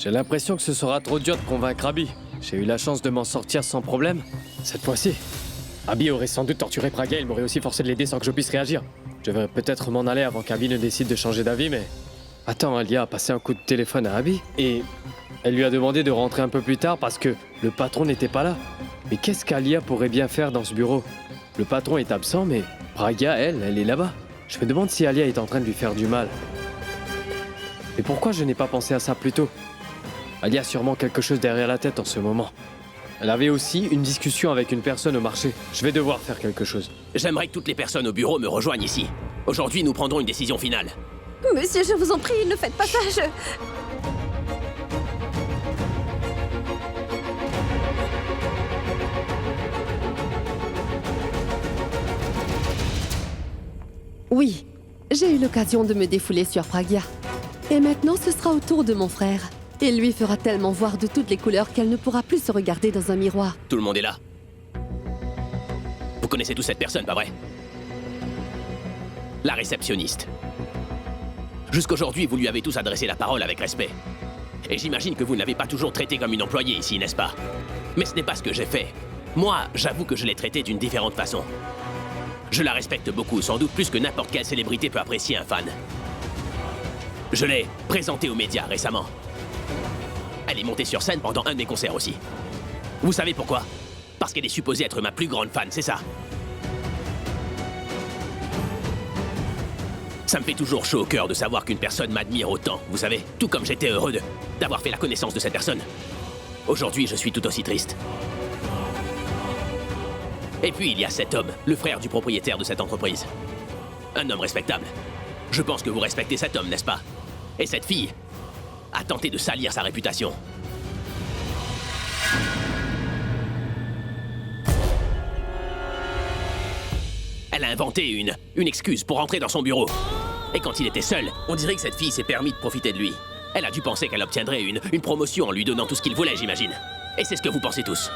J'ai l'impression que ce sera trop dur de convaincre Abby. J'ai eu la chance de m'en sortir sans problème. Cette fois-ci, Abby aurait sans doute torturé Praga et il m'aurait aussi forcé de l'aider sans que je puisse réagir. Je devrais peut-être m'en aller avant qu'Abby ne décide de changer d'avis, mais... Attends, Alia a passé un coup de téléphone à Abby et elle lui a demandé de rentrer un peu plus tard parce que le patron n'était pas là. Mais qu'est-ce qu'Alia pourrait bien faire dans ce bureau? Le patron est absent, mais Praga, elle est là-bas. Je me demande si Alia est en train de lui faire du mal. Mais pourquoi je n'ai pas pensé à ça plus tôt? Alia a sûrement quelque chose derrière la tête en ce moment. Elle avait aussi une discussion avec une personne au marché. Je vais devoir faire quelque chose. J'aimerais que toutes les personnes au bureau me rejoignent ici. Aujourd'hui, nous prendrons une décision finale. Monsieur, je vous en prie, ne faites pas ça, Oui, j'ai eu l'occasion de me défouler sur Pragia. Et maintenant, ce sera au tour de mon frère. Il lui fera tellement voir de toutes les couleurs qu'elle ne pourra plus se regarder dans un miroir. Tout le monde est là. Vous connaissez tous cette personne, pas vrai? La réceptionniste. Jusqu'aujourd'hui, vous lui avez tous adressé la parole avec respect. Et j'imagine que vous ne l'avez pas toujours traitée comme une employée ici, n'est-ce pas? Mais ce n'est pas ce que j'ai fait. Moi, j'avoue que je l'ai traitée d'une différente façon. Je la respecte beaucoup, sans doute plus que n'importe quelle célébrité peut apprécier un fan. Je l'ai présentée aux médias récemment. Elle est montée sur scène pendant un de mes concerts aussi. Vous savez pourquoi? Parce qu'elle est supposée être ma plus grande fan, c'est ça. Ça me fait toujours chaud au cœur de savoir qu'une personne m'admire autant, vous savez, tout comme j'étais heureux d'avoir fait la connaissance de cette personne. Aujourd'hui, je suis tout aussi triste. Et puis, il y a cet homme, le frère du propriétaire de cette entreprise. Un homme respectable. Je pense que vous respectez cet homme, n'est-ce pas? Et cette fille a tenté de salir sa réputation. Elle a inventé une excuse pour entrer dans son bureau. Et quand il était seul, on dirait que cette fille s'est permis de profiter de lui. Elle a dû penser qu'elle obtiendrait une promotion en lui donnant tout ce qu'il voulait, j'imagine. Et c'est ce que vous pensez tous.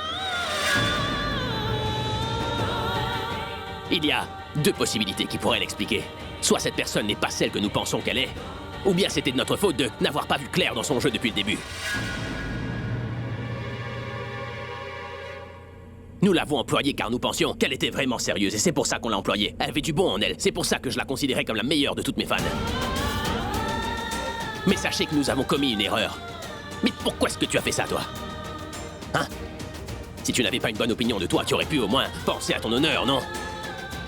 Il y a deux possibilités qui pourraient l'expliquer. Soit cette personne n'est pas celle que nous pensons qu'elle est, ou bien c'était de notre faute de n'avoir pas vu clair dans son jeu depuis le début. Nous l'avons employée car nous pensions qu'elle était vraiment sérieuse et c'est pour ça qu'on l'a employée. Elle avait du bon en elle, c'est pour ça que je la considérais comme la meilleure de toutes mes fans. Mais sachez que nous avons commis une erreur. Mais pourquoi est-ce que tu as fait ça, toi? Hein? Si tu n'avais pas une bonne opinion de toi, tu aurais pu au moins penser à ton honneur, non?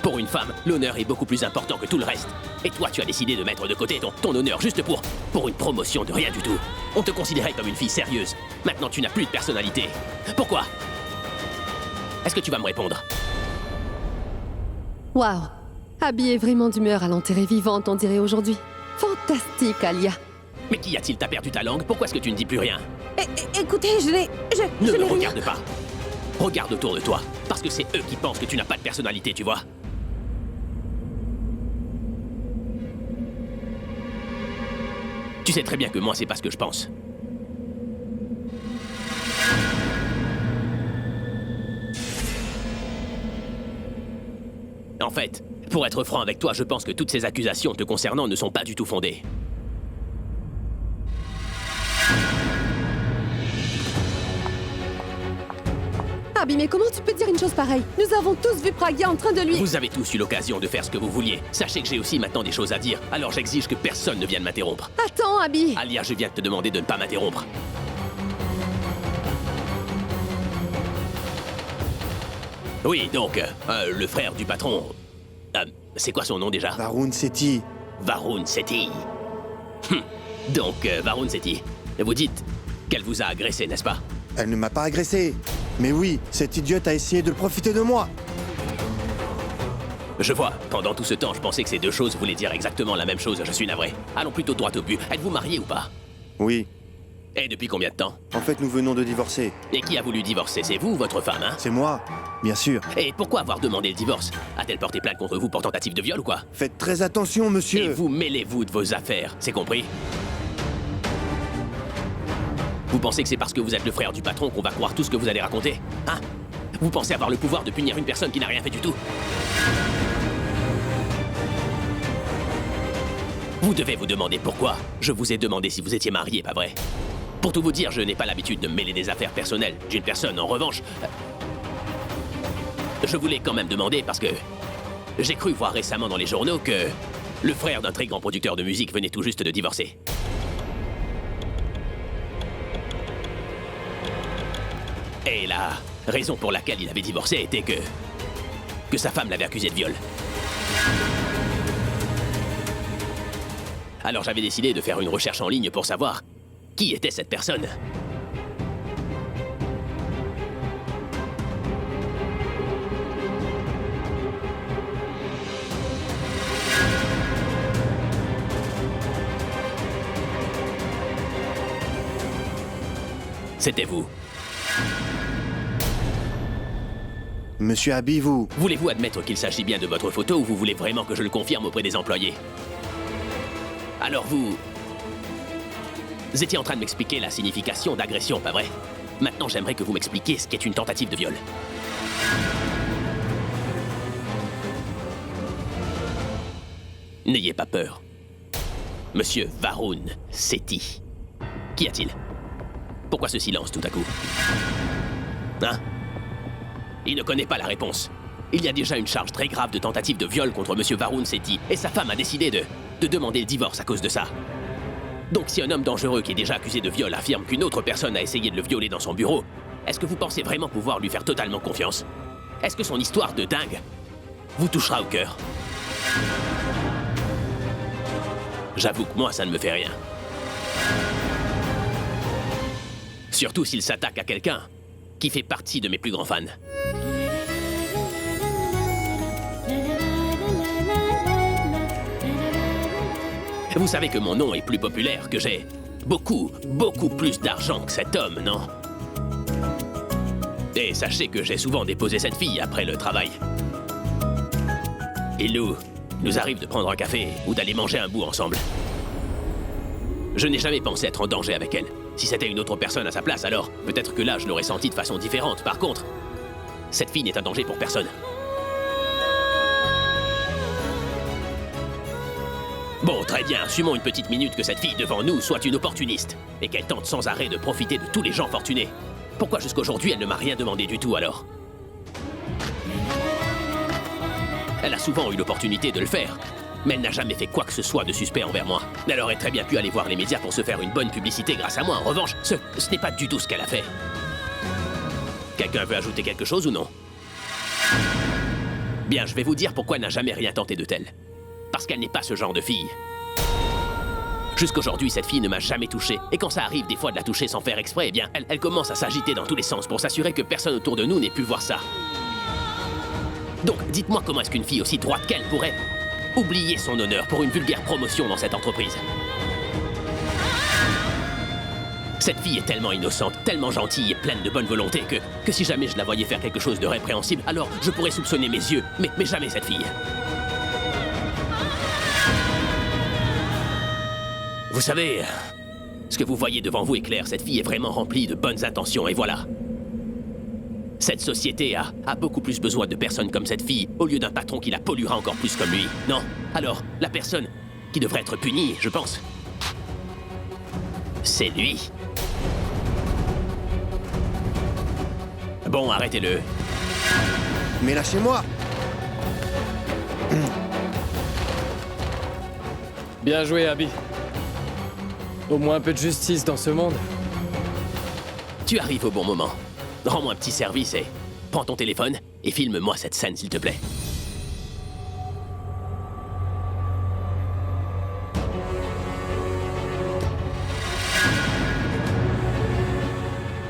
Pour une femme, l'honneur est beaucoup plus important que tout le reste. Et toi, tu as décidé de mettre de côté ton honneur juste pour une promotion de rien du tout. On te considérait comme une fille sérieuse. Maintenant, tu n'as plus de personnalité. Pourquoi? Est-ce que tu vas me répondre? Waouh! Abby est vraiment d'humeur à l'enterrer vivante, on dirait aujourd'hui. Fantastique, Alia. Mais qu'y a-t-il? T'as perdu ta langue? Pourquoi est-ce que tu ne dis plus rien? Écoutez, Ne me regarde pas. Regarde autour de toi, parce que c'est eux qui pensent que tu n'as pas de personnalité, tu vois. Tu sais très bien que moi, c'est pas ce que je pense. En fait, pour être franc avec toi, je pense que toutes ces accusations te concernant ne sont pas du tout fondées. Abby, mais comment tu peux dire une chose pareille? Nous avons tous vu Pragia en train de lui... Vous avez tous eu l'occasion de faire ce que vous vouliez. Sachez que j'ai aussi maintenant des choses à dire, alors j'exige que personne ne vienne m'interrompre. Attends, Abby! Alia, je viens de te demander de ne pas m'interrompre. Oui, donc, le frère du patron... c'est quoi son nom déjà? Varun Sethi. Varun Sethi. Donc, Varun Sethi, vous dites qu'elle vous a agressé, n'est-ce pas? Elle ne m'a pas agressé. Mais oui, cette idiote a essayé de profiter de moi. Je vois. Pendant tout ce temps, je pensais que ces deux choses voulaient dire exactement la même chose. Je suis navré. Allons plutôt droit au but. Êtes-vous marié ou pas? Oui. Et depuis combien de temps? En fait, nous venons de divorcer. Et qui a voulu divorcer? C'est vous ou votre femme, hein? C'est moi, bien sûr. Et pourquoi avoir demandé le divorce? A-t-elle porté plainte contre vous pour tentative de viol ou quoi? Faites très attention, monsieur. Et vous mêlez-vous de vos affaires, c'est compris? Vous pensez que c'est parce que vous êtes le frère du patron qu'on va croire tout ce que vous allez raconter? Hein? Vous pensez avoir le pouvoir de punir une personne qui n'a rien fait du tout? Vous devez vous demander pourquoi. Je vous ai demandé si vous étiez marié, pas vrai? Pour tout vous dire, je n'ai pas l'habitude de me mêler des affaires personnelles d'une personne. En revanche, je voulais quand même demander parce que j'ai cru voir récemment dans les journaux que le frère d'un très grand producteur de musique venait tout juste de divorcer. Et la raison pour laquelle il avait divorcé était que sa femme l'avait accusé de viol. Alors j'avais décidé de faire une recherche en ligne pour savoir qui était cette personne. C'était vous. Monsieur Abby, vous... Voulez-vous admettre qu'il s'agit bien de votre photo ou vous voulez vraiment que je le confirme auprès des employés? Alors vous étiez en train de m'expliquer la signification d'agression, pas vrai? Maintenant, j'aimerais que vous m'expliquiez ce qu'est une tentative de viol. N'ayez pas peur. Monsieur Varun Sethi. Qu'y a-t-il? Pourquoi ce silence tout à coup? Hein? Il ne connaît pas la réponse. Il y a déjà une charge très grave de tentative de viol contre Monsieur Varun Sethi, et sa femme a décidé de demander le divorce à cause de ça. Donc si un homme dangereux qui est déjà accusé de viol affirme qu'une autre personne a essayé de le violer dans son bureau, est-ce que vous pensez vraiment pouvoir lui faire totalement confiance? Est-ce que son histoire de dingue vous touchera au cœur? J'avoue que moi, ça ne me fait rien. Surtout s'il s'attaque à quelqu'un qui fait partie de mes plus grands fans. Vous savez que mon nom est plus populaire, que j'ai beaucoup plus d'argent que cet homme, non? Et sachez que j'ai souvent déposé cette fille après le travail. Il nous arrive de prendre un café ou d'aller manger un bout ensemble. Je n'ai jamais pensé être en danger avec elle. Si c'était une autre personne à sa place, alors peut-être que là, je l'aurais senti de façon différente. Par contre, cette fille n'est un danger pour personne. Bon, très bien, assumons une petite minute que cette fille devant nous soit une opportuniste et qu'elle tente sans arrêt de profiter de tous les gens fortunés. Pourquoi jusqu'aujourd'hui elle ne m'a rien demandé du tout alors? Elle a souvent eu l'opportunité de le faire, mais elle n'a jamais fait quoi que ce soit de suspect envers moi. Elle aurait très bien pu aller voir les médias pour se faire une bonne publicité grâce à moi. En revanche, ce n'est pas du tout ce qu'elle a fait. Quelqu'un veut ajouter quelque chose ou non? Bien, je vais vous dire pourquoi elle n'a jamais rien tenté de tel. Parce qu'elle n'est pas ce genre de fille. Jusqu'aujourd'hui, cette fille ne m'a jamais touché. Et quand ça arrive des fois de la toucher sans faire exprès, eh bien, elle commence à s'agiter dans tous les sens pour s'assurer que personne autour de nous n'ait pu voir ça. Donc, dites-moi comment est-ce qu'une fille aussi droite qu'elle pourrait oublier son honneur pour une vulgaire promotion dans cette entreprise. Cette fille est tellement innocente, tellement gentille et pleine de bonne volonté que si jamais je la voyais faire quelque chose de répréhensible, alors je pourrais soupçonner mes yeux, mais jamais cette fille. Vous savez, ce que vous voyez devant vous est clair, cette fille est vraiment remplie de bonnes intentions, et voilà. Cette société a beaucoup plus besoin de personnes comme cette fille, au lieu d'un patron qui la polluera encore plus comme lui. Non? Alors, la personne qui devrait être punie, je pense, c'est lui. Bon, arrêtez-le. Mais lâchez-moi! Bien joué, Abby. Au moins un peu de justice dans ce monde. Tu arrives au bon moment. Rends-moi un petit service et prends ton téléphone et filme-moi cette scène, s'il te plaît.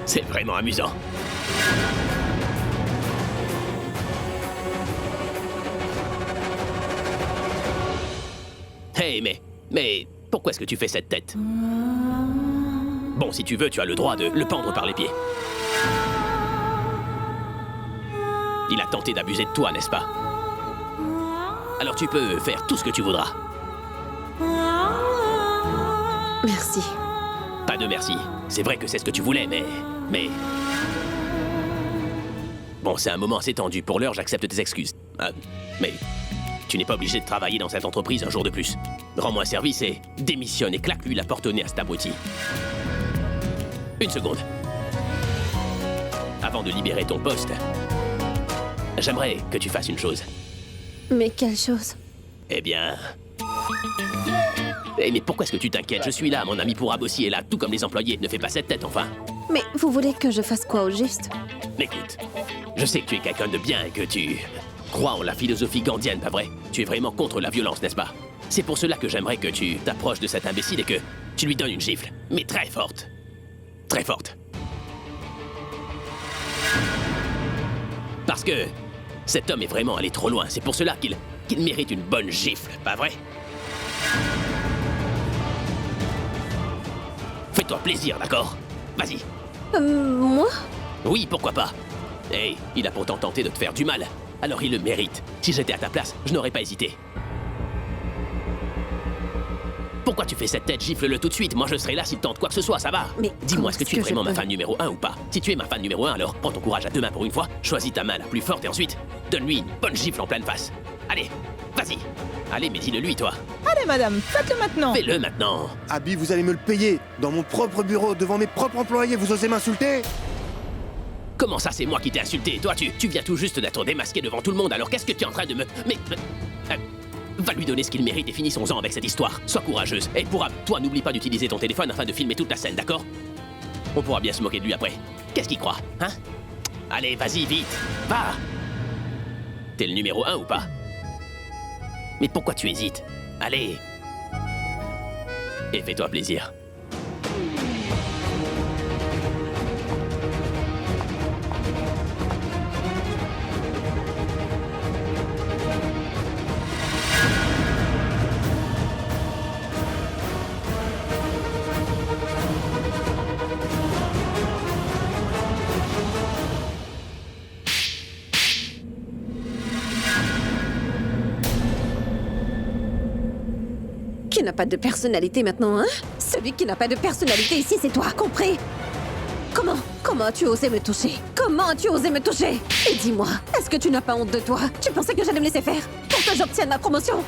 C'est vraiment amusant. Hey, mais pourquoi est-ce que tu fais cette tête? Bon, si tu veux, tu as le droit de le pendre par les pieds. Il a tenté d'abuser de toi, n'est-ce pas? Alors tu peux faire tout ce que tu voudras. Merci. Pas de merci. C'est vrai que c'est ce que tu voulais, mais... Bon, c'est un moment assez tendu. Pour l'heure, j'accepte tes excuses. Mais tu n'es pas obligé de travailler dans cette entreprise un jour de plus. Rends-moi un service et démissionne et claque-lui la porte au nez à cet abruti. Une seconde. Avant de libérer ton poste, j'aimerais que tu fasses une chose. Mais quelle chose? Eh bien... Eh, mais pourquoi est-ce que tu t'inquiètes? Je suis là, mon ami Pourabossi est là, tout comme les employés. Ne fais pas cette tête, enfin. Mais vous voulez que je fasse quoi au juste? Écoute, je sais que tu es quelqu'un de bien et que tu crois en la philosophie gandhienne, pas vrai? Tu es vraiment contre la violence, n'est-ce pas? C'est pour cela que j'aimerais que tu t'approches de cet imbécile et que tu lui donnes une gifle. Mais très forte. Très forte. Parce que cet homme est vraiment allé trop loin. C'est pour cela qu'il mérite une bonne gifle, pas vrai? Fais-toi plaisir, d'accord? Vas-y. Moi? Oui, pourquoi pas? Hey, il a pourtant tenté de te faire du mal. Alors il le mérite. Si j'étais à ta place, je n'aurais pas hésité. Pourquoi tu fais cette tête? Gifle-le tout de suite. Moi, je serai là s'il tente quoi que ce soit, ça va? Mais dis-moi, est-ce que tu es vraiment ma peux... fan numéro 1 ou pas? Si tu es ma fan numéro 1, alors prends ton courage à deux mains pour une fois, choisis ta main la plus forte et ensuite, donne-lui une bonne gifle en pleine face. Allez, vas-y. Allez, mais dis-le lui, toi. Allez, madame, faites-le maintenant. Fais-le maintenant. Abby, vous allez me le payer. Dans mon propre bureau, devant mes propres employés, vous osez m'insulter? Comment ça, c'est moi qui t'ai insulté? Toi, tu viens tout juste d'être démasqué devant tout le monde, alors qu'est-ce que tu es en train de me... Mais... va lui donner ce qu'il mérite et finissons-en avec cette histoire. Sois courageuse. Et Pourab, toi, n'oublie pas d'utiliser ton téléphone afin de filmer toute la scène, d'accord? On pourra bien se moquer de lui après. Qu'est-ce qu'il croit, hein? Allez, vas-y, vite. Va! T'es le numéro 1 ou pas? Mais pourquoi tu hésites? Allez! Et fais-toi plaisir. Qui n'a pas de personnalité maintenant, hein? Celui qui n'a pas de personnalité ici, c'est toi, compris? Comment as-tu osé me toucher? Comment as-tu osé me toucher? Et dis-moi, est-ce que tu n'as pas honte de toi? Tu pensais que j'allais me laisser faire pour que j'obtienne ma promotion?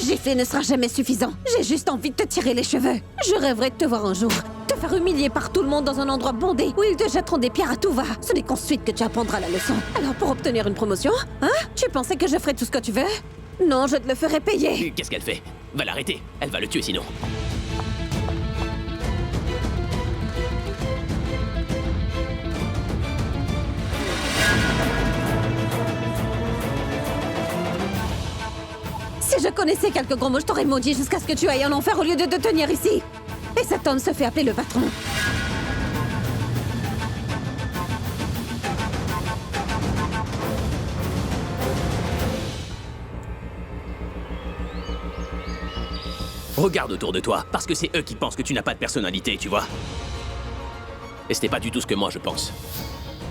Gifler ne sera jamais suffisant. J'ai juste envie de te tirer les cheveux. Je rêverais de te voir un jour te faire humilier par tout le monde dans un endroit bondé où ils te jetteront des pierres à tout va. Ce n'est qu'ensuite que tu apprendras la leçon. Alors pour obtenir une promotion, hein? Tu pensais que je ferais tout ce que tu veux? Non, je te le ferai payer. Qu'est-ce qu'elle fait? Va l'arrêter. Elle va le tuer sinon. Si je connaissais quelques gros mots, je t'aurais maudit jusqu'à ce que tu ailles en enfer au lieu de te tenir ici. Et cet homme se fait appeler le patron. Regarde autour de toi, parce que c'est eux qui pensent que tu n'as pas de personnalité, tu vois. Et ce n'est pas du tout ce que moi je pense.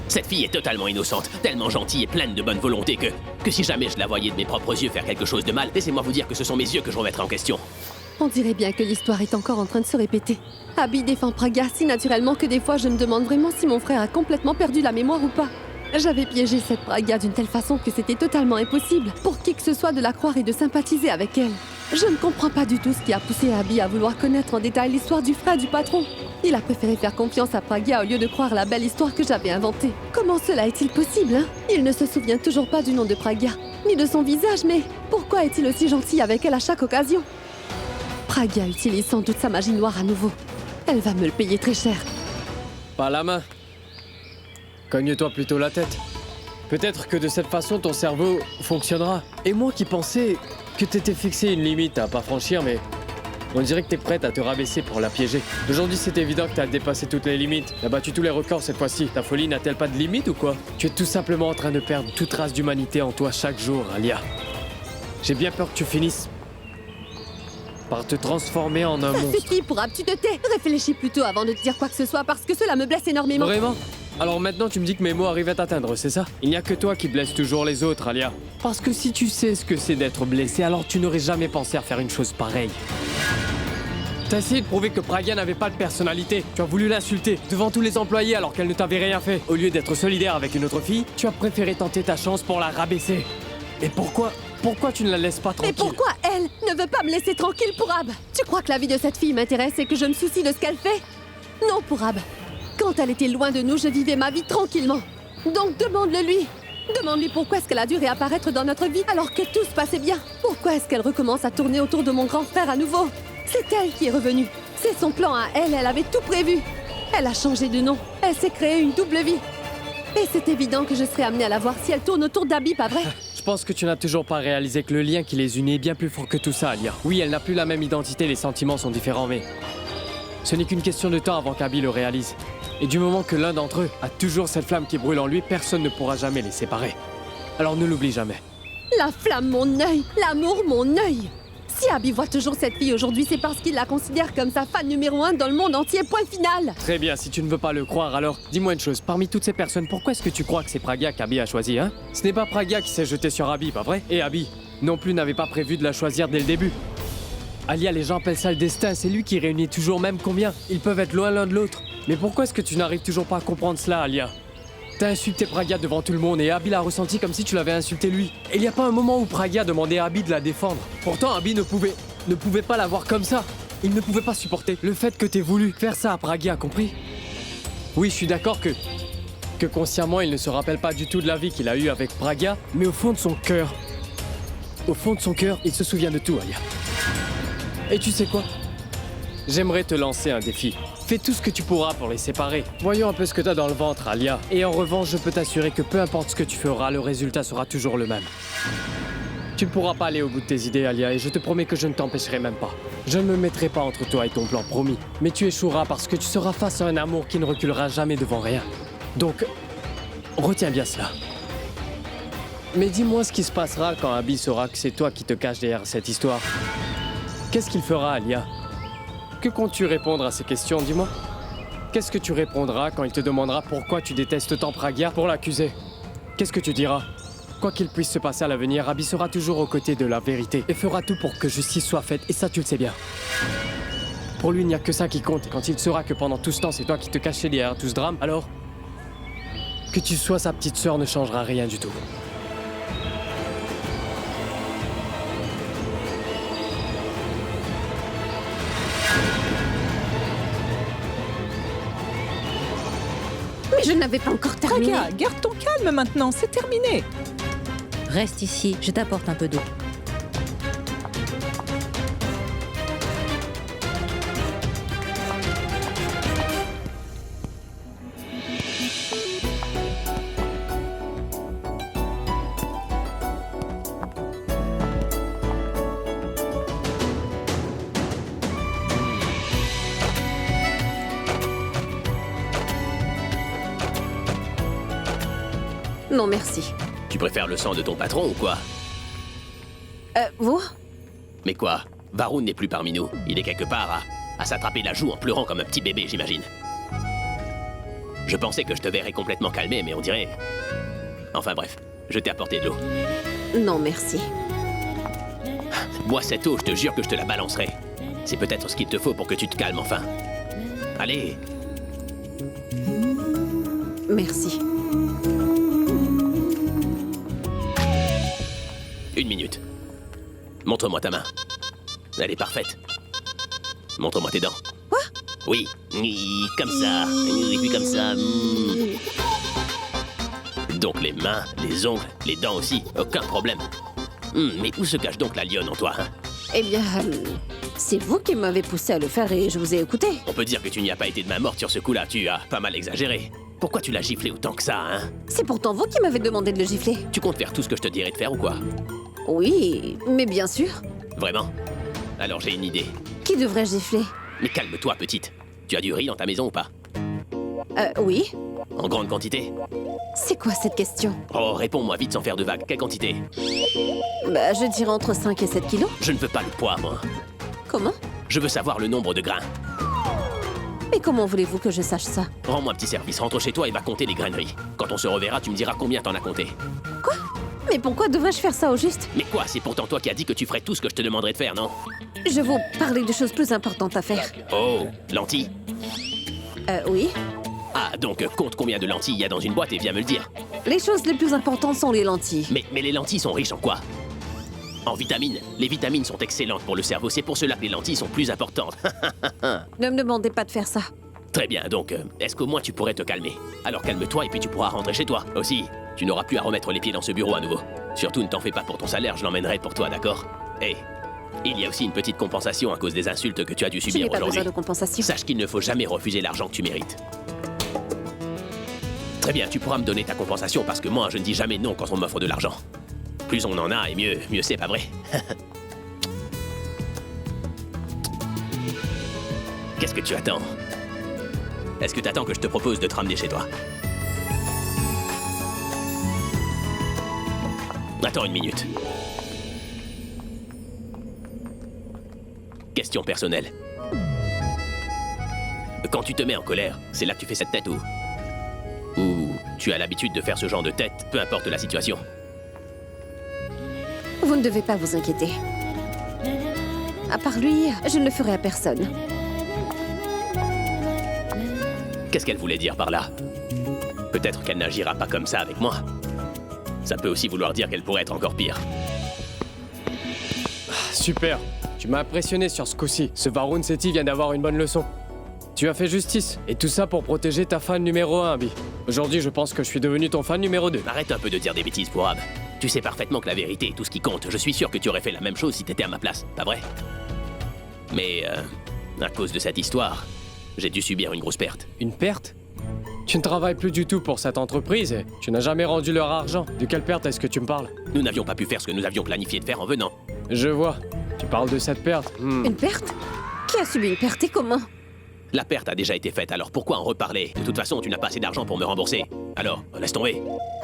Cette fille est totalement innocente, tellement gentille et pleine de bonne volonté que si jamais je la voyais de mes propres yeux faire quelque chose de mal, laissez-moi vous dire que ce sont mes yeux que je remettrai en question. On dirait bien que l'histoire est encore en train de se répéter. Abby défend Praga si naturellement que des fois je me demande vraiment si mon frère a complètement perdu la mémoire ou pas. J'avais piégé cette Praga d'une telle façon que c'était totalement impossible pour qui que ce soit de la croire et de sympathiser avec elle. Je ne comprends pas du tout ce qui a poussé Abby à vouloir connaître en détail l'histoire du frère du patron. Il a préféré faire confiance à Praga au lieu de croire la belle histoire que j'avais inventée. Comment cela est-il possible, hein? Il ne se souvient toujours pas du nom de Praga, ni de son visage, mais pourquoi est-il aussi gentil avec elle à chaque occasion? Praga utilise sans doute sa magie noire à nouveau. Elle va me le payer très cher. Pas la main. Cogne-toi plutôt la tête. Peut-être que de cette façon, ton cerveau fonctionnera. Et moi qui pensais que t'étais fixé une limite à pas franchir, mais on dirait que t'es prête à te rabaisser pour la piéger. Aujourd'hui, c'est évident que t'as dépassé toutes les limites. T'as battu tous les records cette fois-ci. Ta folie n'a-t-elle pas de limite ou quoi? Tu es tout simplement en train de perdre toute trace d'humanité en toi chaque jour, Alia. J'ai bien peur que tu finisses par te transformer en un Ça monstre. suffit, Pourab, tu te tais. Réfléchis plutôt avant de te dire quoi que ce soit parce que cela me blesse énormément. Vraiment? Alors maintenant tu me dis que mes mots arrivent à t'atteindre, c'est ça? Il n'y a que toi qui blesse toujours les autres, Alia. Parce que si tu sais ce que c'est d'être blessé, alors tu n'aurais jamais pensé à faire une chose pareille. T'as essayé de prouver que Pragya n'avait pas de personnalité. Tu as voulu l'insulter devant tous les employés alors qu'elle ne t'avait rien fait. Au lieu d'être solidaire avec une autre fille, tu as préféré tenter ta chance pour la rabaisser. Et pourquoi tu ne la laisses pas tranquille? Et pourquoi elle ne veut pas me laisser tranquille, Pourab? Tu crois que la vie de cette fille m'intéresse et que je me soucie de ce qu'elle fait? Non, Pourab. Quand elle était loin de nous, je vivais ma vie tranquillement. Donc demande-le lui. Demande-lui pourquoi est-ce qu'elle a dû réapparaître dans notre vie alors que tout se passait bien. Pourquoi est-ce qu'elle recommence à tourner autour de mon grand frère à nouveau? C'est elle qui est revenue. C'est son plan à elle, elle avait tout prévu. Elle a changé de nom. Elle s'est créée une double vie. Et c'est évident que je serais amenée à la voir si elle tourne autour d'Abby, pas vrai? Je pense que tu n'as toujours pas réalisé que le lien qui les unit est bien plus fort que tout ça, Alia. Oui, elle n'a plus la même identité, les sentiments sont différents, mais ce n'est qu'une question de temps avant qu'Abby le réalise. Et du moment que l'un d'entre eux a toujours cette flamme qui brûle en lui, personne ne pourra jamais les séparer. Alors ne l'oublie jamais. La flamme, mon œil. L'amour, mon œil. Si Abby voit toujours cette fille aujourd'hui, c'est parce qu'il la considère comme sa fan numéro 1 dans le monde entier, point final. Très bien, si tu ne veux pas le croire, alors dis-moi une chose. Parmi toutes ces personnes, pourquoi est-ce que tu crois que c'est Pragya qu'Abby a choisi, hein? Ce n'est pas Pragya qui s'est jeté sur Abby, pas vrai? Et Abby non plus n'avait pas prévu de la choisir dès le début. Alia, les gens appellent ça le destin, c'est lui qui réunit toujours même combien. Ils peuvent être loin l'un de l'autre. Mais pourquoi est-ce que tu n'arrives toujours pas à comprendre cela, Alia? T'as insulté Pragya devant tout le monde et Abby l'a ressenti comme si tu l'avais insulté lui. Et il n'y a pas un moment où Pragya demandait à Abby de la défendre. Pourtant, Abby ne pouvait pas la voir comme ça. Il ne pouvait pas supporter le fait que t'aies voulu faire ça à Pragya, compris? Oui, je suis d'accord que consciemment, il ne se rappelle pas du tout de la vie qu'il a eue avec Pragya, mais au fond de son cœur, il se souvient de tout, Alia. Et tu sais quoi? J'aimerais te lancer un défi. Fais tout ce que tu pourras pour les séparer. Voyons un peu ce que t'as dans le ventre, Alia. Et en revanche, je peux t'assurer que peu importe ce que tu feras, le résultat sera toujours le même. Tu ne pourras pas aller au bout de tes idées, Alia, et je te promets que je ne t'empêcherai même pas. Je ne me mettrai pas entre toi et ton plan, promis. Mais tu échoueras parce que tu seras face à un amour qui ne reculera jamais devant rien. Donc, retiens bien cela. Mais dis-moi ce qui se passera quand Abby saura que c'est toi qui te caches derrière cette histoire. Qu'est-ce qu'il fera, Alia? Que comptes-tu répondre à ces questions, dis-moi? Qu'est-ce que tu répondras quand il te demandera pourquoi tu détestes tant Pragya pour l'accuser? Qu'est-ce que tu diras? Quoi qu'il puisse se passer à l'avenir, Abby sera toujours aux côtés de la vérité et fera tout pour que justice soit faite, et ça tu le sais bien. Pour lui, il n'y a que ça qui compte, et quand il saura que pendant tout ce temps, c'est toi qui te cachais derrière tout ce drame, alors que tu sois sa petite sœur ne changera rien du tout. Mais je n'avais pas encore terminé. Pragya, garde ton calme maintenant, c'est terminé. Reste ici, je t'apporte un peu d'eau. Non, merci. Tu préfères le sang de ton patron ou quoi? Vous? Mais quoi? Varun n'est plus parmi nous. Il est quelque part à s'attraper la joue en pleurant comme un petit bébé, j'imagine. Je pensais que je te verrais complètement calmé, mais on dirait... Enfin bref, je t'ai apporté de l'eau. Non, merci. Bois cette eau, je te jure que je te la balancerai. C'est peut-être ce qu'il te faut pour que tu te calmes enfin. Allez. Merci. Une minute. Montre-moi ta main. Elle est parfaite. Montre-moi tes dents. Quoi? Oui, comme ça. Et puis comme ça. Donc les mains, les ongles, les dents aussi, aucun problème. Mais où se cache donc la lionne en toi, hein? Eh bien, c'est vous qui m'avez poussé à le faire et je vous ai écouté. On peut dire que tu n'y as pas été de main morte sur ce coup-là, tu as pas mal exagéré. Pourquoi tu l'as giflé autant que ça, hein? C'est pourtant vous qui m'avez demandé de le gifler. Tu comptes faire tout ce que je te dirai de faire ou quoi? Oui, mais bien sûr. Vraiment? Alors j'ai une idée. Qui devrait gifler? Mais calme-toi, petite. Tu as du riz dans ta maison ou pas? Oui. En grande quantité? C'est quoi cette question? Oh, réponds-moi vite sans faire de vagues. Quelle quantité? Bah, je dirais entre 5 et 7 kilos. Je ne veux pas le poids, moi. Comment? Je veux savoir le nombre de grains. Mais comment voulez-vous que je sache ça? Rends-moi un petit service, rentre chez toi et va compter les graineries. Quand on se reverra, tu me diras combien t'en as compté. Mais pourquoi devrais-je faire ça au juste? Mais quoi, c'est pourtant toi qui as dit que tu ferais tout ce que je te demanderais de faire, non? Je vous parlais de choses plus importantes à faire. Oh, lentilles? Oui. Ah, donc compte combien de lentilles il y a dans une boîte et viens me le dire. Les choses les plus importantes sont les lentilles. Mais les lentilles sont riches en quoi? En vitamines. Les vitamines sont excellentes pour le cerveau, c'est pour cela que les lentilles sont plus importantes. Ne me demandez pas de faire ça. Très bien, donc, est-ce qu'au moins tu pourrais te calmer? Alors calme-toi et puis tu pourras rentrer chez toi. Aussi, tu n'auras plus à remettre les pieds dans ce bureau à nouveau. Surtout, ne t'en fais pas pour ton salaire, je l'emmènerai pour toi, d'accord? Et il y a aussi une petite compensation à cause des insultes que tu as dû Je n'ai subir pas aujourd'hui. besoin de compensation. Sache qu'il ne faut jamais refuser l'argent que tu mérites. Très bien, tu pourras me donner ta compensation parce que moi, je ne dis jamais non quand on m'offre de l'argent. Plus on en a et mieux c'est, pas vrai? Qu'est-ce que tu attends? Est-ce que t'attends que je te propose de te ramener chez toi? Attends une minute. Question personnelle. Quand tu te mets en colère, c'est là que tu fais cette tête ou tu as l'habitude de faire ce genre de tête, peu importe la situation? Vous ne devez pas vous inquiéter. À part lui, je ne le ferai à personne. Qu'est-ce qu'elle voulait dire par là? Peut-être qu'elle n'agira pas comme ça avec moi. Ça peut aussi vouloir dire qu'elle pourrait être encore pire. Super. Tu m'as impressionné sur ce coup-ci. Ce Varun Sethi vient d'avoir une bonne leçon. Tu as fait justice. Et tout ça pour protéger ta fan numéro 1, Abby. Aujourd'hui, je pense que je suis devenu ton fan numéro 2. Arrête un peu de dire des bêtises, Pourab. Tu sais parfaitement que la vérité est tout ce qui compte. Je suis sûr que tu aurais fait la même chose si t'étais à ma place, pas vrai? Mais, à cause de cette histoire, j'ai dû subir une grosse perte. Une perte? Tu ne travailles plus du tout pour cette entreprise et tu n'as jamais rendu leur argent. De quelle perte est-ce que tu me parles? Nous n'avions pas pu faire ce que nous avions planifié de faire en venant. Je vois. Tu parles de cette perte. Une perte? Qui a subi une perte et comment? La perte a déjà été faite, alors pourquoi en reparler? De toute façon, tu n'as pas assez d'argent pour me rembourser. Alors, laisse tomber.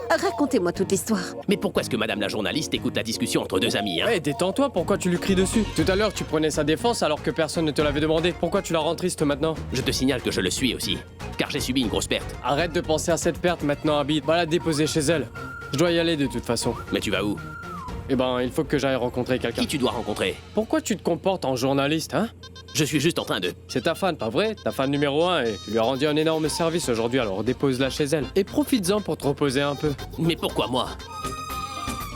Racontez-moi toute l'histoire. Mais pourquoi est-ce que madame la journaliste écoute la discussion entre deux amis, hein? Hey, détends-toi, pourquoi tu lui cries dessus? Tout à l'heure, tu prenais sa défense alors que personne ne te l'avait demandé. Pourquoi tu la rends triste maintenant? Je te signale que je le suis aussi, car j'ai subi une grosse perte. Arrête de penser à cette perte maintenant, Abby. Va la déposer chez elle. Je dois y aller de toute façon. Mais tu vas où? Eh ben, il faut que j'aille rencontrer quelqu'un. Qui tu dois rencontrer? Pourquoi tu te comportes en journaliste, hein? Je suis juste en train de... C'est ta fan, pas vrai? Ta fan numéro 1 et tu lui as rendu un énorme service aujourd'hui, alors dépose-la chez elle. Et profites-en pour te reposer un peu. Mais pourquoi moi?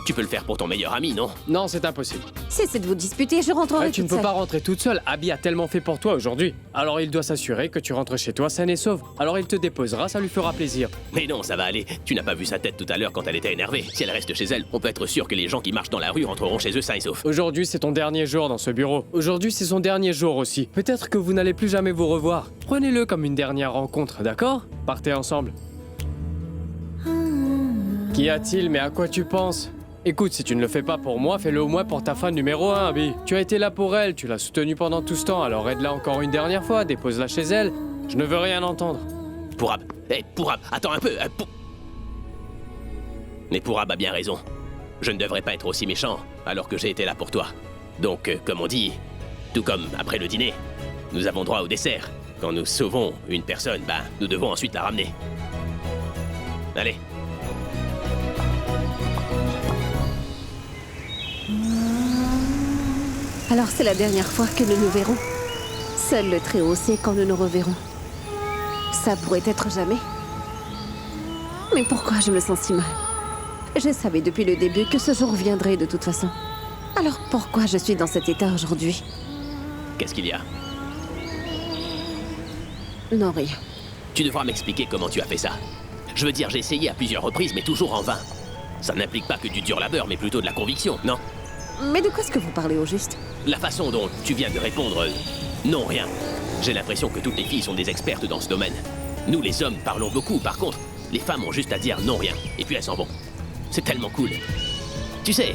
Tu peux le faire pour ton meilleur ami, non? Non, c'est impossible. Cessez de vous disputer, je rentrerai Tu ne toute peux seule. pas rentrer toute seule. Abby a tellement fait pour toi aujourd'hui. Alors il doit s'assurer que tu rentres chez toi saine et sauve. Alors il te déposera, ça lui fera plaisir. Mais non, ça va aller. Tu n'as pas vu sa tête tout à l'heure quand elle était énervée. Si elle reste chez elle, on peut être sûr que les gens qui marchent dans la rue rentreront chez eux sains et saufs. Aujourd'hui, c'est ton dernier jour dans ce bureau. Aujourd'hui, c'est son dernier jour aussi. Peut-être que vous n'allez plus jamais vous revoir. Prenez-le comme une dernière rencontre, d'accord? Partez ensemble. Qu'y a-t-il? Mais à quoi tu penses? Écoute, si tu ne le fais pas pour moi, fais-le au moins pour ta fan numéro 1, Abby. Tu as été là pour elle, tu l'as soutenue pendant tout ce temps, alors aide-la encore une dernière fois, dépose-la chez elle. Je ne veux rien entendre. Pourab, Pourab, attends un peu. Mais Pourab a bien raison. Je ne devrais pas être aussi méchant alors que j'ai été là pour toi. Donc, comme on dit, tout comme après le dîner, nous avons droit au dessert. Quand nous sauvons une personne, nous devons ensuite la ramener. Allez. Alors c'est la dernière fois que nous nous verrons. Seul le Très-Haut sait quand nous nous reverrons. Ça pourrait être jamais. Mais pourquoi je me sens si mal? Je savais depuis le début que ce jour viendrait de toute façon. Alors pourquoi je suis dans cet état aujourd'hui? Qu'est-ce qu'il y a? Non, rien. Tu devras m'expliquer comment tu as fait ça. Je veux dire, j'ai essayé à plusieurs reprises, mais toujours en vain. Ça n'implique pas que du dur labeur, mais plutôt de la conviction, non? Mais de quoi est-ce que vous parlez au juste? La façon dont tu viens de répondre... non, rien. J'ai l'impression que toutes les filles sont des expertes dans ce domaine. Nous, les hommes, parlons beaucoup. Par contre, les femmes ont juste à dire non, rien. Et puis elles s'en vont. C'est tellement cool. Tu sais,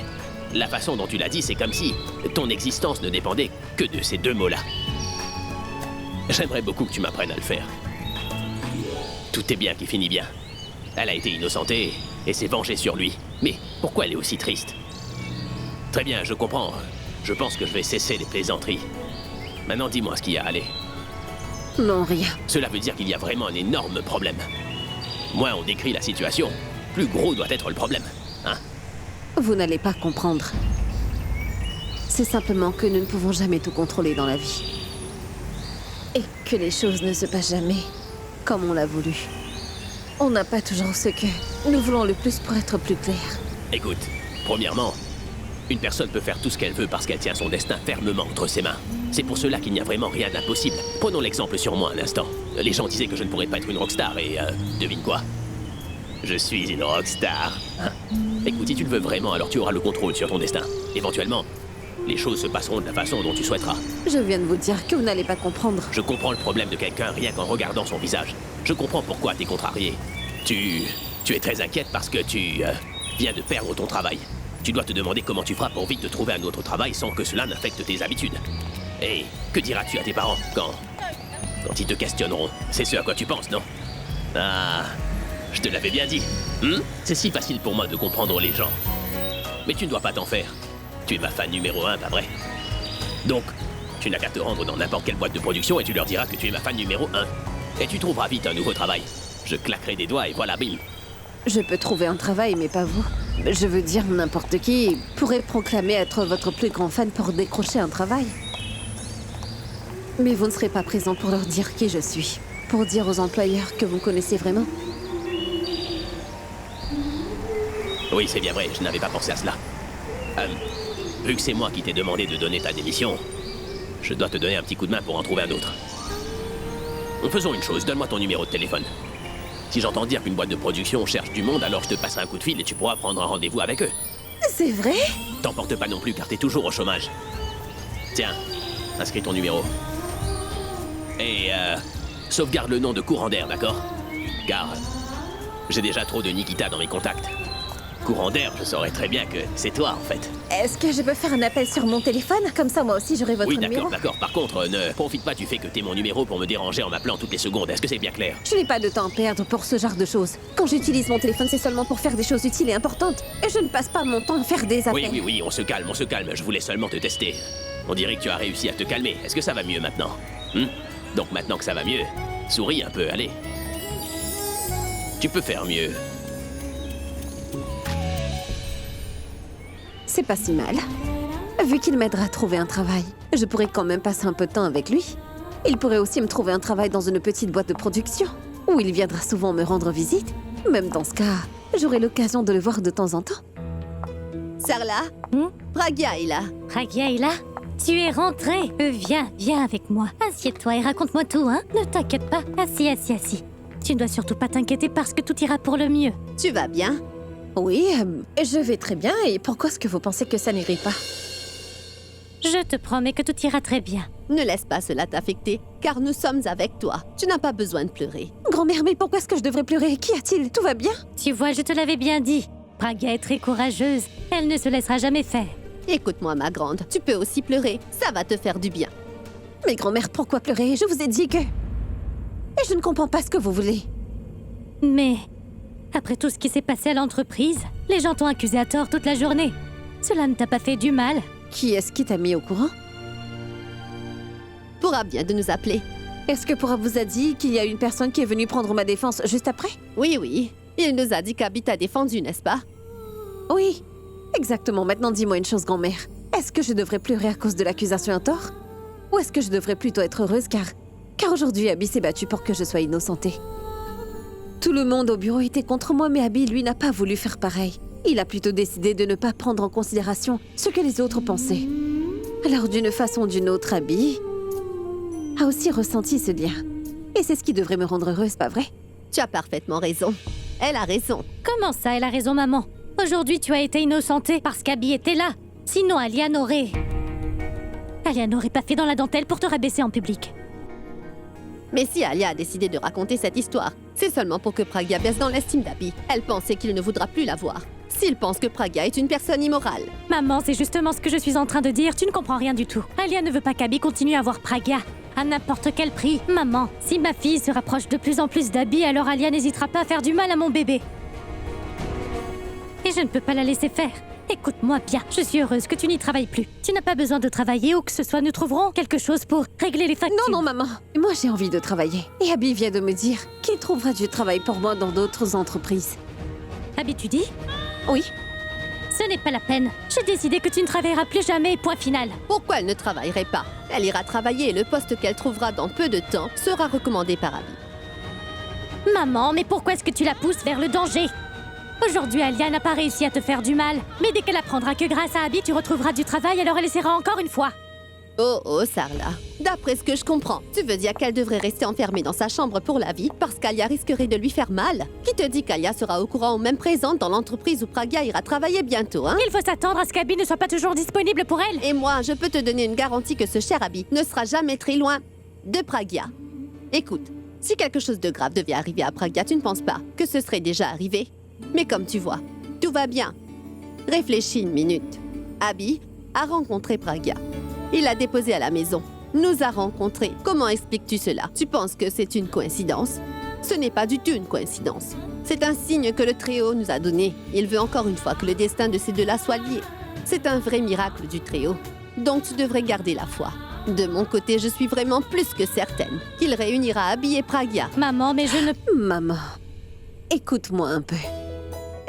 la façon dont tu l'as dit, c'est comme si ton existence ne dépendait que de ces deux mots-là. J'aimerais beaucoup que tu m'apprennes à le faire. Tout est bien qui finit bien. Elle a été innocentée et s'est vengée sur lui. Mais pourquoi elle est aussi triste? Très bien, je comprends. Je pense que je vais cesser les plaisanteries. Maintenant, dis-moi ce qu'il y a, allez. Non, rien. Cela veut dire qu'il y a vraiment un énorme problème. Moins on décrit la situation, plus gros doit être le problème. Hein? Vous n'allez pas comprendre. C'est simplement que nous ne pouvons jamais tout contrôler dans la vie. Et que les choses ne se passent jamais comme on l'a voulu. On n'a pas toujours ce que nous voulons le plus pour être plus clair. Écoute, premièrement, une personne peut faire tout ce qu'elle veut parce qu'elle tient son destin fermement entre ses mains. C'est pour cela qu'il n'y a vraiment rien d'impossible. Prenons l'exemple sur moi un instant. Les gens disaient que je ne pourrais pas être une rockstar et devine quoi? Je suis une rockstar. Hein? Écoute, si tu le veux vraiment, alors tu auras le contrôle sur ton destin. Éventuellement, les choses se passeront de la façon dont tu souhaiteras. Je viens de vous dire que vous n'allez pas comprendre. Je comprends le problème de quelqu'un rien qu'en regardant son visage. Je comprends pourquoi t'es contrarié. Tu es très inquiète parce que tu viens de perdre ton travail. Tu dois te demander comment tu feras pour vite te trouver un autre travail sans que cela n'affecte tes habitudes. Et que diras-tu à tes parents quand ils te questionneront? C'est ce à quoi tu penses, non? Ah, je te l'avais bien dit. C'est si facile pour moi de comprendre les gens. Mais tu ne dois pas t'en faire. Tu es ma fan numéro 1, pas vrai? Donc, tu n'as qu'à te rendre dans n'importe quelle boîte de production et tu leur diras que tu es ma fan numéro 1. Et tu trouveras vite un nouveau travail. Je claquerai des doigts et voilà, bim. Je peux trouver un travail, mais pas vous. Je veux dire, n'importe qui pourrait proclamer être votre plus grand fan pour décrocher un travail. Mais vous ne serez pas présent pour leur dire qui je suis. Pour dire aux employeurs que vous me connaissez vraiment. Oui, c'est bien vrai, je n'avais pas pensé à cela. Vu que c'est moi qui t'ai demandé de donner ta démission, je dois te donner un petit coup de main pour en trouver un autre. Faisons une chose, donne-moi ton numéro de téléphone. Si j'entends dire qu'une boîte de production cherche du monde, alors je te passerai un coup de fil et tu pourras prendre un rendez-vous avec eux. C'est vrai? T'emporte pas non plus car t'es toujours au chômage. Tiens, inscris ton numéro. Et sauvegarde le nom de Courant d'air, d'accord? Car j'ai déjà trop de Nikita dans mes contacts. Courant d'air, je saurais très bien que c'est toi, en fait. Est-ce que je peux faire un appel sur mon téléphone? Comme ça, moi aussi, j'aurai votre Oui, numéro. d'accord. Par contre, ne profite pas du fait que t'aies mon numéro pour me déranger en m'appelant toutes les secondes. Est-ce que c'est bien clair? Je n'ai pas de temps à perdre pour ce genre de choses. Quand j'utilise mon téléphone, c'est seulement pour faire des choses utiles et importantes. Et je ne passe pas mon temps à faire des appels. Oui, on se calme. Je voulais seulement te tester. On dirait que tu as réussi à te calmer. Est-ce que ça va mieux maintenant? Donc maintenant que ça va mieux, souris un peu, allez. Tu peux faire mieux. C'est pas si mal. Vu qu'il m'aidera à trouver un travail, je pourrais quand même passer un peu de temps avec lui. Il pourrait aussi me trouver un travail dans une petite boîte de production, où il viendra souvent me rendre visite. Même dans ce cas, j'aurai l'occasion de le voir de temps en temps. Sarla, Pragya est là. Pragya est là? Tu es rentrée. Viens avec moi. Assieds-toi et raconte-moi tout, hein? Ne t'inquiète pas. Assis. Tu ne dois surtout pas t'inquiéter parce que tout ira pour le mieux. Tu vas bien? Oui, je vais très bien. Et pourquoi est-ce que vous pensez que ça n'irait pas? Je te promets que tout ira très bien. Ne laisse pas cela t'affecter, car nous sommes avec toi. Tu n'as pas besoin de pleurer. Grand-mère, mais pourquoi est-ce que je devrais pleurer? Qu'y a-t-il? Tout va bien? Tu vois, je te l'avais bien dit. Pragya est très courageuse. Elle ne se laissera jamais faire. Écoute-moi, ma grande, tu peux aussi pleurer. Ça va te faire du bien. Mais grand-mère, pourquoi pleurer? Je vous ai dit que... Et je ne comprends pas ce que vous voulez. Mais... après tout ce qui s'est passé à l'entreprise, les gens t'ont accusé à tort toute la journée. Cela ne t'a pas fait du mal? Qui est-ce qui t'a mis au courant? Pourra bien de nous appeler. Est-ce que Pourra vous a dit qu'il y a une personne qui est venue prendre ma défense juste après? Oui. Il nous a dit qu'Abby t'a défendu, n'est-ce pas? Oui, exactement. Maintenant, dis-moi une chose, grand-mère. Est-ce que je devrais pleurer à cause de l'accusation à tort? Ou est-ce que je devrais plutôt être heureuse car aujourd'hui, Abby s'est battue pour que je sois innocentée? Tout le monde au bureau était contre moi, mais Abby, lui, n'a pas voulu faire pareil. Il a plutôt décidé de ne pas prendre en considération ce que les autres pensaient. Alors, d'une façon ou d'une autre, Abby a aussi ressenti ce lien. Et c'est ce qui devrait me rendre heureuse, pas vrai? Tu as parfaitement raison. Elle a raison. Comment ça, elle a raison, maman? Aujourd'hui, tu as été innocentée parce qu'Abby était là. Sinon, Alia n'aurait pas fait dans la dentelle pour te rabaisser en public. Mais si Alia a décidé de raconter cette histoire, c'est seulement pour que Pragya baisse dans l'estime d'Abby. Elle pensait qu'il ne voudra plus la voir. S'il pense que Pragya est une personne immorale. Maman, c'est justement ce que je suis en train de dire. Tu ne comprends rien du tout. Alia ne veut pas qu'Abby continue à voir Pragya. À n'importe quel prix. Maman, si ma fille se rapproche de plus en plus d'Abby, alors Alia n'hésitera pas à faire du mal à mon bébé. Et je ne peux pas la laisser faire. Écoute-moi bien, je suis heureuse que tu n'y travailles plus. Tu n'as pas besoin de travailler ou que ce soit, nous trouverons quelque chose pour régler les factures. Non, non, maman. Moi, j'ai envie de travailler. Et Abby vient de me dire qu'il trouvera du travail pour moi dans d'autres entreprises. Abby, tu dis? Oui. Ce n'est pas la peine. J'ai décidé que tu ne travailleras plus jamais, point final. Pourquoi elle ne travaillerait pas? Elle ira travailler et le poste qu'elle trouvera dans peu de temps sera recommandé par Abby. Maman, mais pourquoi est-ce que tu la pousses vers le danger? Aujourd'hui, Alia n'a pas réussi à te faire du mal. Mais dès qu'elle apprendra que grâce à Abby, tu retrouveras du travail, alors elle essaiera encore une fois. Oh, Sarla. D'après ce que je comprends, tu veux dire qu'elle devrait rester enfermée dans sa chambre pour la vie parce qu'Alia risquerait de lui faire mal? Qui te dit qu'Alia sera au courant ou même présente dans l'entreprise où Pragya ira travailler bientôt, hein? Il faut s'attendre à ce qu'Abby ne soit pas toujours disponible pour elle. Et moi, je peux te donner une garantie que ce cher Abby ne sera jamais très loin de Pragya. Écoute, si quelque chose de grave devait arriver à Pragya, tu ne penses pas que ce serait déjà arrivé? Mais comme tu vois, tout va bien. Réfléchis une minute. Abby a rencontré Pragya. Il l'a déposé à la maison. Nous a rencontrés. Comment expliques-tu cela? Tu penses que c'est une coïncidence? Ce n'est pas du tout une coïncidence. C'est un signe que le Très-Haut nous a donné. Il veut encore une fois que le destin de ces deux-là soit lié. C'est un vrai miracle du Très-Haut. Donc tu devrais garder la foi. De mon côté, je suis vraiment plus que certaine qu'il réunira Abby et Pragya. Maman, mais je ne... Maman, écoute-moi un peu.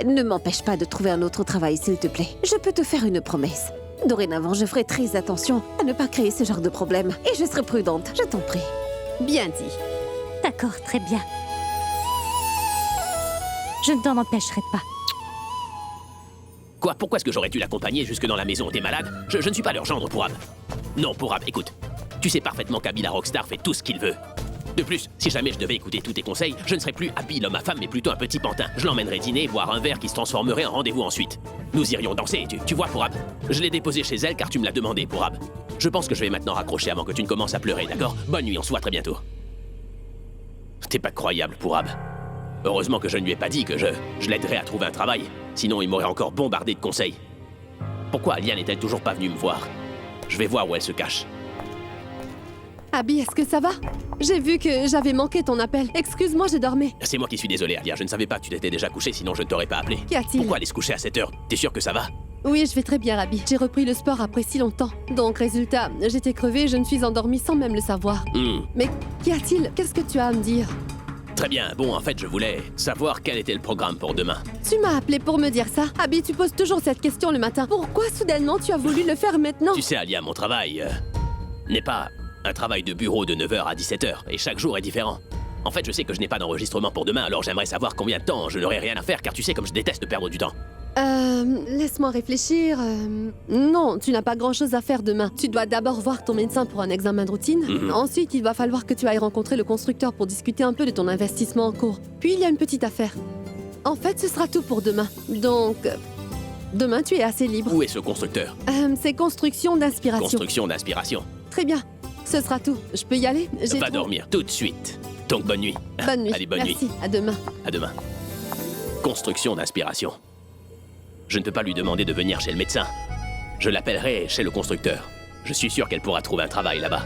Ne m'empêche pas de trouver un autre travail, s'il te plaît. Je peux te faire une promesse. Dorénavant, je ferai très attention à ne pas créer ce genre de problème. Et je serai prudente, je t'en prie. Bien dit. D'accord, très bien. Je ne t'en empêcherai pas. Quoi? Pourquoi est-ce que j'aurais dû l'accompagner jusque dans la maison? T'es malade? Je ne suis pas leur gendre, Pourab. Non, Pourab, écoute. Tu sais parfaitement qu'Abby la rockstar fait tout ce qu'il veut. De plus, si jamais je devais écouter tous tes conseils, je ne serais plus Abby l'homme à femme, mais plutôt un petit pantin. Je l'emmènerais dîner, boire un verre qui se transformerait en rendez-vous ensuite. Nous irions danser, tu vois, Pourab. Je l'ai déposé chez elle car tu me l'as demandé, Pourab. Je pense que je vais maintenant raccrocher avant que tu ne commences à pleurer, d'accord? Bonne nuit, on se voit très bientôt. T'es pas croyable, Pourab. Heureusement que je ne lui ai pas dit que je l'aiderais à trouver un travail. Sinon, il m'aurait encore bombardé de conseils. Pourquoi Alia n'est-elle toujours pas venue me voir? Je vais voir où elle se cache. Abby, est-ce que ça va? J'ai vu que j'avais manqué ton appel. Excuse-moi, je dormais. C'est moi qui suis désolé, Alia. Je ne savais pas que tu t'étais déjà couché, sinon je ne t'aurais pas appelé. Qu'y a-t-il? Pourquoi aller se coucher à cette heure? T'es sûr que ça va? Oui, je vais très bien, Abby. J'ai repris le sport après si longtemps. Donc, résultat, j'étais crevée et je me suis endormie sans même le savoir. Mais qu'y a-t-il? Qu'est-ce que tu as à me dire? Très bien. Bon, en fait, je voulais savoir quel était le programme pour demain. Tu m'as appelé pour me dire ça? Abby, tu poses toujours cette question le matin. Pourquoi soudainement tu as voulu le faire maintenant? Tu sais, Alia, mon travail n'est pas un travail de bureau de 9h à 17h, et chaque jour est différent. En fait, je sais que je n'ai pas d'enregistrement pour demain, alors j'aimerais savoir combien de temps je n'aurai rien à faire, car tu sais comme je déteste perdre du temps. Laisse-moi réfléchir. Non, tu n'as pas grand-chose à faire demain. Tu dois d'abord voir ton médecin pour un examen de routine. Ensuite, il va falloir que tu ailles rencontrer le constructeur pour discuter un peu de ton investissement en cours. Puis, il y a une petite affaire. En fait, ce sera tout pour demain. Donc, demain, tu es assez libre. Où est ce constructeur? C'est construction d'inspiration. Construction d'inspiration. Très bien. Ce sera tout. Je peux y aller? Va dormir tout de suite. Donc, bonne nuit. Bonne nuit. Allez, bonne nuit. Merci. À demain. À demain. Construction d'inspiration. Je ne peux pas lui demander de venir chez le médecin. Je l'appellerai chez le constructeur. Je suis sûr qu'elle pourra trouver un travail là-bas.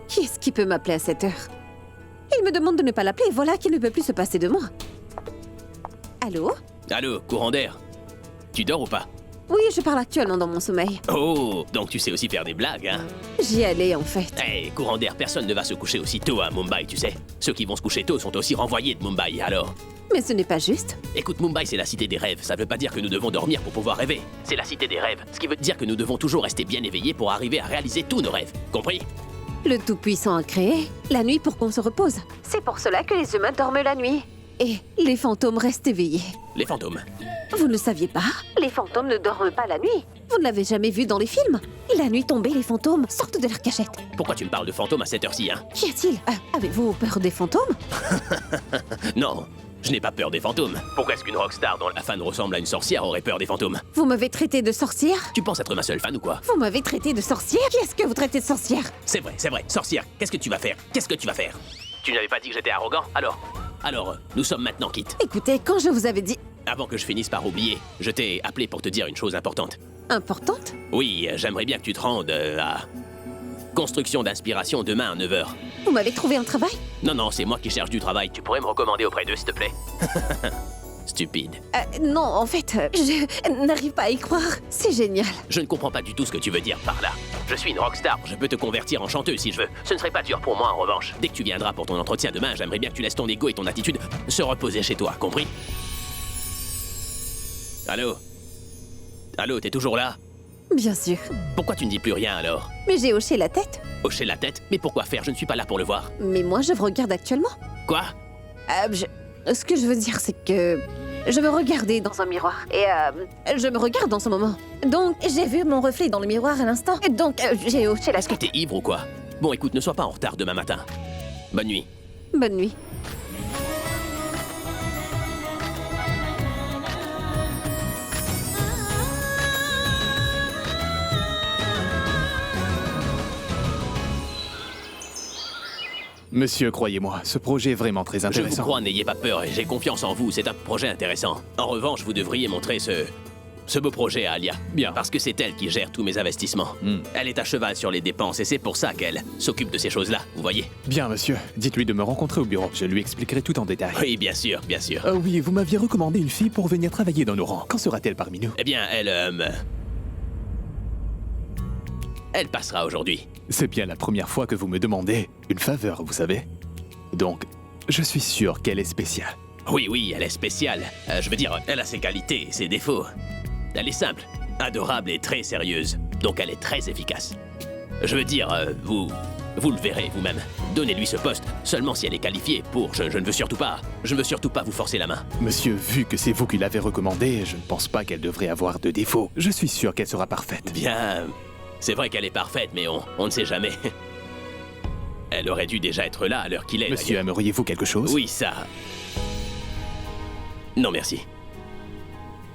Qui est-ce qui peut m'appeler à cette heure? Il me demande de ne pas l'appeler, voilà qu'il ne peut plus se passer de moi. Allô? Allô, courant d'air. Tu dors ou pas? Oui, je parle actuellement dans mon sommeil. Oh, donc tu sais aussi faire des blagues, hein? J'y allais, en fait. Hey, courant d'air, personne ne va se coucher aussi tôt à Mumbai, tu sais. Ceux qui vont se coucher tôt sont aussi renvoyés de Mumbai, alors. Mais ce n'est pas juste. Écoute, Mumbai, c'est la cité des rêves. Ça veut pas dire que nous devons dormir pour pouvoir rêver. C'est la cité des rêves. Ce qui veut dire que nous devons toujours rester bien éveillés pour arriver à réaliser tous nos rêves. Compris? Le Tout-Puissant a créé la nuit pour qu'on se repose. C'est pour cela que les humains dorment la nuit. Et les fantômes restent éveillés. Les fantômes. Vous ne le saviez pas? Les fantômes ne dorment pas la nuit. Vous ne l'avez jamais vu dans les films? La nuit tombée, les fantômes sortent de leur cachette. Pourquoi tu me parles de fantômes à cette heure-ci, hein? Qu'y a-t-il? Avez-vous peur des fantômes? Non, je n'ai pas peur des fantômes. Pourquoi est-ce qu'une rockstar dont la fan ressemble à une sorcière aurait peur des fantômes? Vous m'avez traité de sorcière? Tu penses être ma seule fan ou quoi? Vous m'avez traité de sorcière? Qui est-ce que vous traitez de sorcière? C'est vrai, sorcière. Qu'est-ce que tu vas faire? Qu'est-ce que tu vas faire? Tu n'avais pas dit que j'étais arrogant? Alors, nous sommes maintenant quittes. Écoutez, quand je vous avais dit... Avant que je finisse par oublier, je t'ai appelé pour te dire une chose importante. Importante? Oui, j'aimerais bien que tu te rendes à... Construction d'inspiration demain à 9h. Vous m'avez trouvé un travail? Non, non, c'est moi qui cherche du travail. Tu pourrais me recommander auprès d'eux, s'il te plaît? Stupide. Non, en fait, je n'arrive pas à y croire. C'est génial. Je ne comprends pas du tout ce que tu veux dire par là. Je suis une rockstar, je peux te convertir en chanteuse si je veux. Ce ne serait pas dur pour moi en revanche. Dès que tu viendras pour ton entretien demain, j'aimerais bien que tu laisses ton ego et ton attitude se reposer chez toi, compris? Allô? Allô, t'es toujours là? Bien sûr. Pourquoi tu ne dis plus rien alors? Mais j'ai hoché la tête. Hocher la tête? Mais pourquoi faire? Je ne suis pas là pour le voir. Mais moi, je vous regarde actuellement. Quoi? Ce que je veux dire, c'est que je me regardais dans un miroir. Et je me regarde en ce moment. Donc, j'ai vu mon reflet dans le miroir à l'instant. Et donc, j'ai hoché la Est-ce que tête. t'es ivre ou quoi? Bon, écoute, ne sois pas en retard demain matin. Bonne nuit. Bonne nuit. Monsieur, croyez-moi, ce projet est vraiment très Je vous intéressant. crois, n'ayez pas peur et j'ai confiance en vous, c'est un projet intéressant. En revanche, vous devriez montrer ce beau projet à Alia. Bien. Parce que c'est elle qui gère tous mes investissements. Hmm. Elle est à cheval sur les dépenses et c'est pour ça qu'elle s'occupe de ces choses-là, vous voyez? Bien, monsieur. Dites-lui de me rencontrer au bureau. Je lui expliquerai tout en détail. Oui, bien sûr, bien sûr. Ah oui, vous m'aviez recommandé une fille pour venir travailler dans nos rangs. Quand sera-t-elle parmi nous? Eh bien, elle passera aujourd'hui. C'est bien la première fois que vous me demandez une faveur, vous savez. Donc, je suis sûr qu'elle est spéciale. Oui, oui, elle est spéciale. Je veux dire, elle a ses qualités et ses défauts. Elle est simple, adorable et très sérieuse. Donc elle est très efficace. Je veux dire, vous le verrez vous-même. Donnez-lui ce poste, seulement si elle est qualifiée pour... Je ne veux surtout pas vous forcer la main. Monsieur, vu que c'est vous qui l'avez recommandée, je ne pense pas qu'elle devrait avoir de défauts. Je suis sûr qu'elle sera parfaite. Bien, c'est vrai qu'elle est parfaite, mais on ne sait jamais. Elle aurait dû déjà être là à l'heure qu'il est. Monsieur, d'ailleurs. aimeriez-vous quelque chose? Oui, ça... Non, merci.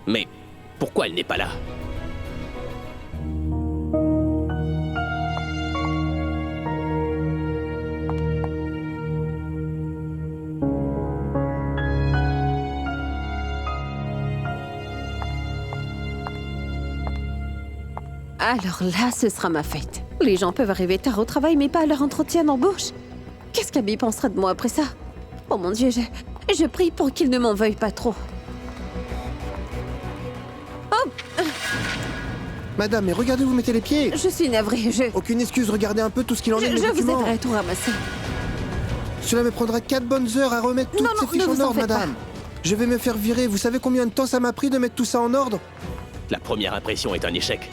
Mais pourquoi elle n'est pas là? Alors là, ce sera ma fête. Les gens peuvent arriver tard au travail, mais pas à leur entretien d'embauche. Qu'est-ce qu'Abby pensera de moi après ça? Oh mon Dieu, je prie pour qu'il ne m'en veuille pas trop. Madame, mais regardez où vous mettez les pieds. Je suis navrée, Aucune excuse, regardez un peu tout ce qu'il en est de mes je vous documents. aiderai à tout ramasser. Cela me prendra 4 bonnes heures à remettre toutes Non, ces non, fiches ne en vous en ordre, faites madame. Je vais me faire virer. Vous savez combien de temps ça m'a pris de mettre tout ça en ordre? La première impression est un échec.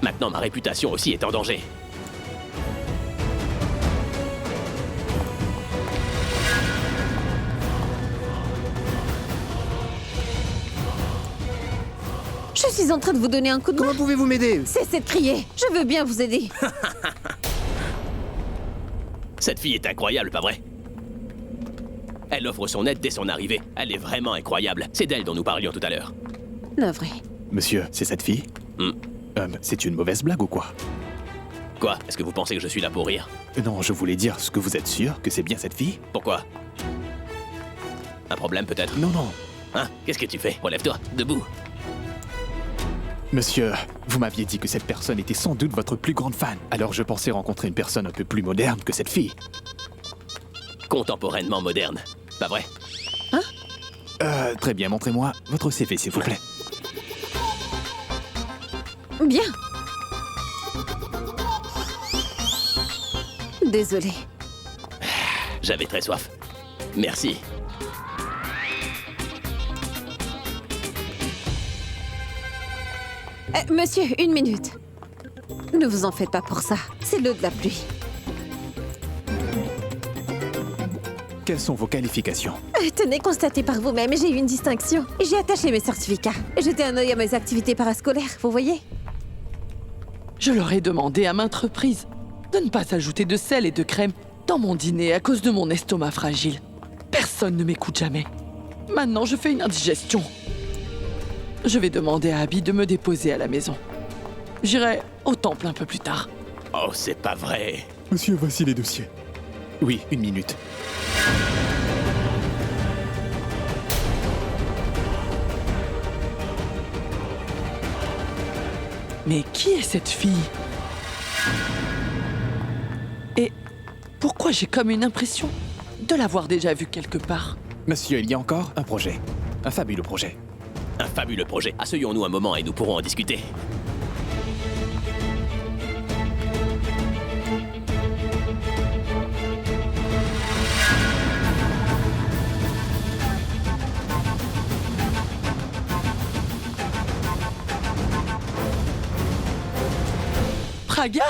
Maintenant, ma réputation aussi est en danger. Je suis en train de vous donner un coup de main. Comment pouvez-vous m'aider? Cessez de crier. Je veux bien vous aider. Cette fille est incroyable, pas vrai? Elle offre son aide dès son arrivée. Elle est vraiment incroyable. C'est d'elle dont nous parlions tout à l'heure. Navré. Monsieur, c'est cette fille? Hmm. C'est une mauvaise blague ou quoi? Quoi? Est-ce que vous pensez que je suis là pour rire? Non, je voulais dire, est-ce que vous êtes sûr que c'est bien cette fille? Pourquoi? Un problème peut-être? Non, non. Hein? Qu'est-ce que tu fais? Relève-toi, debout. Monsieur, vous m'aviez dit que cette personne était sans doute votre plus grande fan. Alors je pensais rencontrer une personne un peu plus moderne que cette fille. Contemporainement moderne. Pas vrai? Très bien, montrez-moi votre CV, s'il vous plaît. Bien. Désolée. J'avais très soif. Merci. Monsieur, une minute. Ne vous en faites pas pour ça. C'est l'eau de la pluie. Quelles sont vos qualifications? Tenez, constatez par vous-même, j'ai eu une distinction. J'ai attaché mes certificats. Jetez un œil à mes activités parascolaires, vous voyez? Je leur ai demandé à maintes reprises de ne pas ajouter de sel et de crème dans mon dîner à cause de mon estomac fragile. Personne ne m'écoute jamais. Maintenant, je fais une indigestion. Je vais demander à Abby de me déposer à la maison. J'irai au temple un peu plus tard. Oh, c'est pas vrai. Monsieur, voici les dossiers. Oui, une minute. Mais qui est cette fille? Et pourquoi j'ai comme une impression de l'avoir déjà vu quelque part? Monsieur, il y a encore un projet. Un fabuleux projet. Un fabuleux projet. Asseyons-nous un moment et nous pourrons en discuter. Praga?